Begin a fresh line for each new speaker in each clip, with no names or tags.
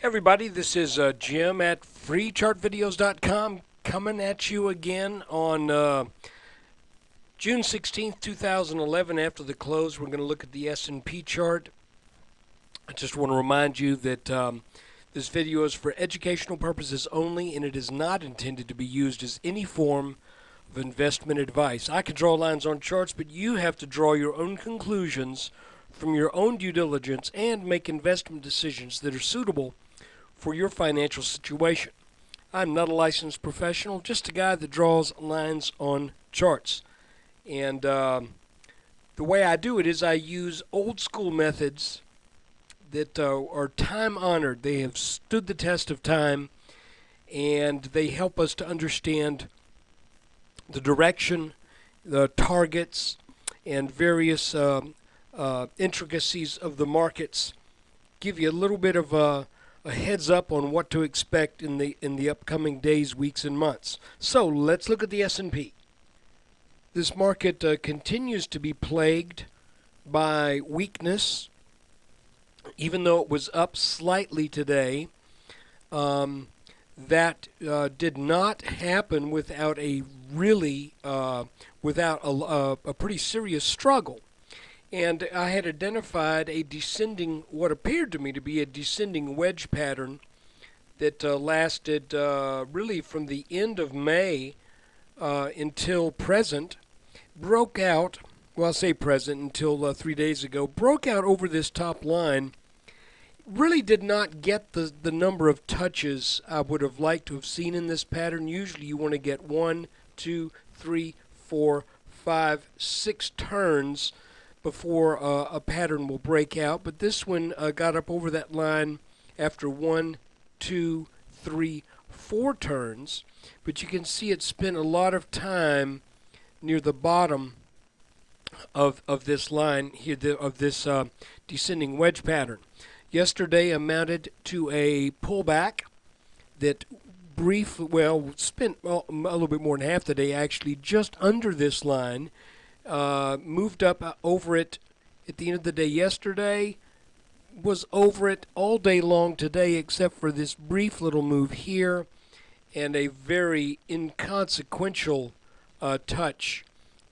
Everybody, this is Jim at freechartvideos.com coming at you again on June 16th, 2011. After the close, we're going to look at the S&P chart. I just want to remind you that this video is for educational purposes only, and it is not intended to be used as any form of investment advice. I can draw lines on charts, but you have to draw your own conclusions from your own due diligence and make investment decisions that are suitable for your financial situation. I'm not a licensed professional, just a guy that draws lines on charts. And the way I do it is I use old school methods that are time honored. They have stood the test of time, and they help us to understand the direction, the targets, and various intricacies of the markets. Give you a little bit of a heads up on what to expect in the upcoming days, weeks, and months. So let's look at the S&P. This market continues to be plagued by weakness, even though it was up slightly today. That did not happen without a really without a pretty serious struggle. And I had identified a descending, what appeared to me to be a descending wedge pattern that lasted really from the end of May until present. Broke out, well, I'll say present until 3 days ago, broke out over this top line. Really did not get the number of touches I would have liked to have seen in this pattern. Usually you want to get 1, 2, 3, 4, 5, 6 turns before a pattern will break out, but this one got up over that line after 1, 2, 3, 4 turns. But you can see it spent a lot of time near the bottom of this line here, of this descending wedge pattern. Yesterday amounted to a pullback that spent a little bit more than half the day actually just under this line. Moved up over it at the end of the day yesterday, was over it all day long today except for this brief little move here and a very inconsequential touch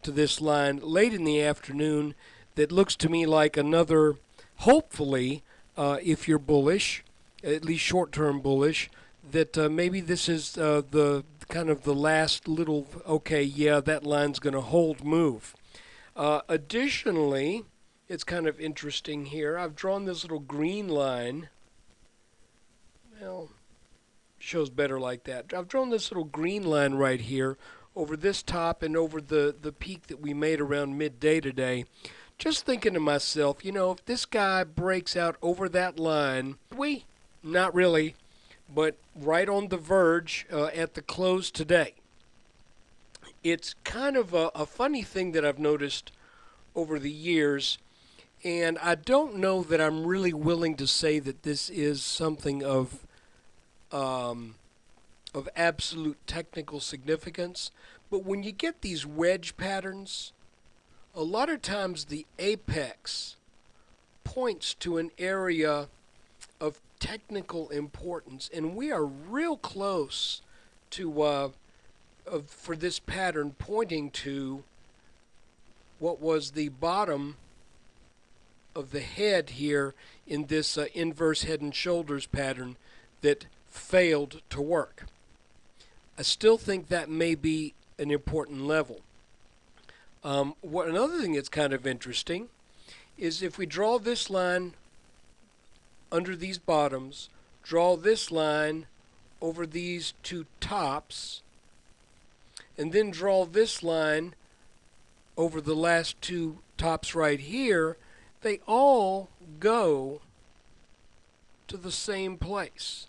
to this line late in the afternoon that looks to me like another, hopefully, if you're bullish, at least short-term bullish, that maybe this is the kind of the last little, okay, yeah, that line's going to hold move. Additionally, it's kind of interesting here. I've drawn this little green line. Well, shows better like that. I've drawn this little green line right here over this top and over the peak that we made around midday today. Just thinking to myself, you know, if this guy breaks out over that line, not really, but right on the verge at the close today. It's kind of a funny thing that I've noticed over the years, and I don't know that I'm really willing to say that this is something of absolute technical significance, but when you get these wedge patterns, a lot of times the apex points to an area of technical importance, and we are real close to for this pattern pointing to what was the bottom of the head here in this inverse head and shoulders pattern that failed to work. I still think that may be an important level. Another thing that's kind of interesting is if we draw this line under these bottoms, draw this line over these two tops, and then draw this line over the last two tops right here, they all go to the same place.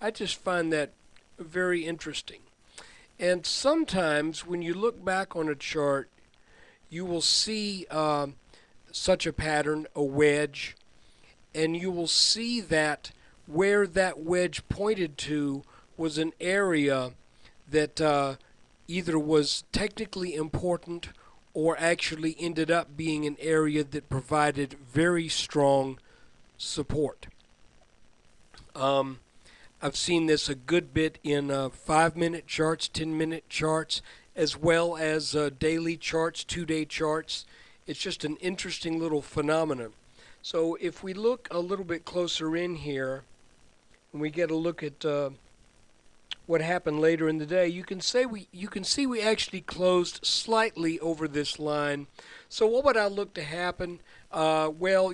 I just find that very interesting. And sometimes when you look back on a chart, you will see such a pattern, a wedge, and you will see that where that wedge pointed to was an area that either was technically important or actually ended up being an area that provided very strong support. I've seen this a good bit in 5-minute charts, 10-minute charts, as well as daily charts, 2-day charts. It's just an interesting little phenomenon. So if we look a little bit closer in here, and we get a look at what happened later in the day, you can see we actually closed slightly over this line. So what would I look to happen? Well,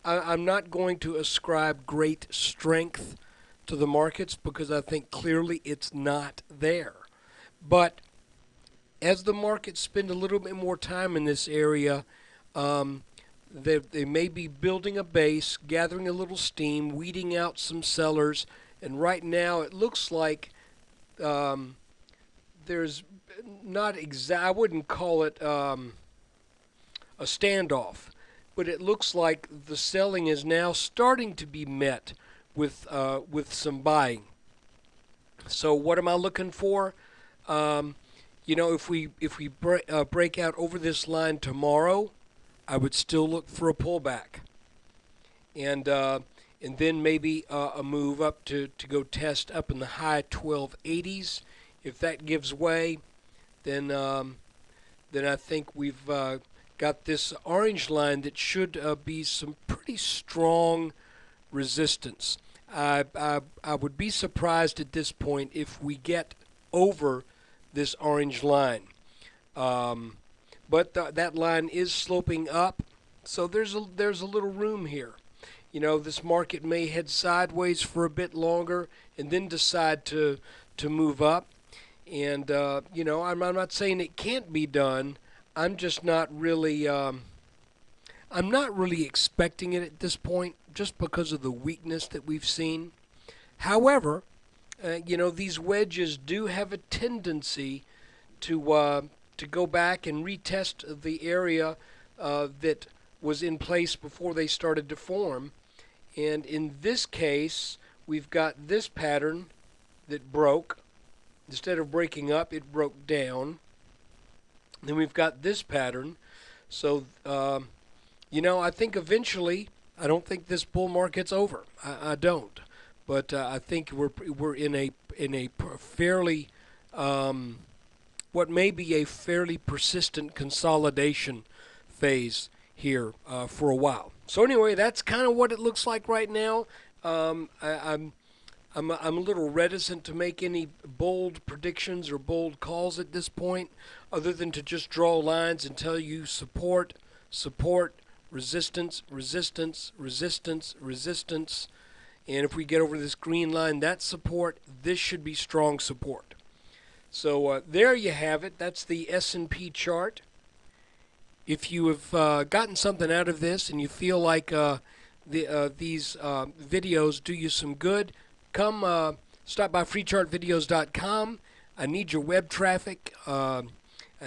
I'm not going to ascribe great strength to the markets because I think clearly it's not there. But as the markets spend a little bit more time in this area, they may be building a base, gathering a little steam, weeding out some sellers, and right now it looks like there's not I wouldn't call it a standoff, but it looks like the selling is now starting to be met with some buying. So what am I looking for? If we break out over this line tomorrow, I would still look for a pullback, and then maybe a move up to go test up in the high 1280s. If that gives way, then I think we've got this orange line that should be some pretty strong resistance. I would be surprised at this point if we get over this orange line. But that line is sloping up, so there's a little room here. This market may head sideways for a bit longer and then decide to move up. And I'm not saying it can't be done. I'm just not really I'm not really expecting it at this point, just because of the weakness that we've seen. However, these wedges do have a tendency to go back and retest the area that was in place before they started to form. And in this case, we've got this pattern that broke. Instead of breaking up, it broke down. Then we've got this pattern. So, I think eventually, I don't think this bull market's over. I don't. But I think we're in a fairly what may be a fairly persistent consolidation phase here for a while. So anyway, that's kind of what it looks like right now. I'm a little reticent to make any bold predictions or bold calls at this point, other than to just draw lines and tell you support, resistance, resistance, resistance, resistance. And if we get over this green line, that's support. This should be strong support. So there you have it. That's the S&P chart. If you have gotten something out of this and you feel like these videos do you some good, come stop by freechartvideos.com. I need your web traffic. I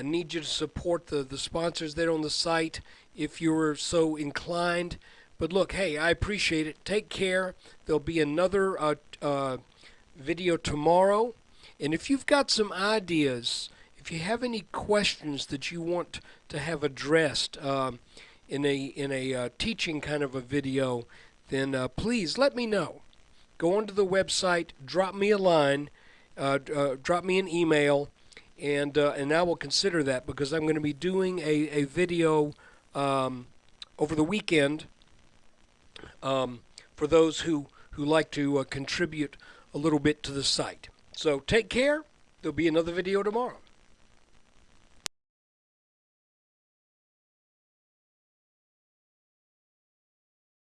need you to support the sponsors there on the site if you're so inclined. But look, hey, I appreciate it. Take care. There'll be another video tomorrow. And if you've got some ideas, if you have any questions that you want to have addressed in a teaching kind of a video, then please let me know. Go onto the website, drop me a line, drop me an email, and I will consider that, because I'm going to be doing a video over the weekend for those who like to contribute a little bit to the site. So take care. There'll be another video tomorrow.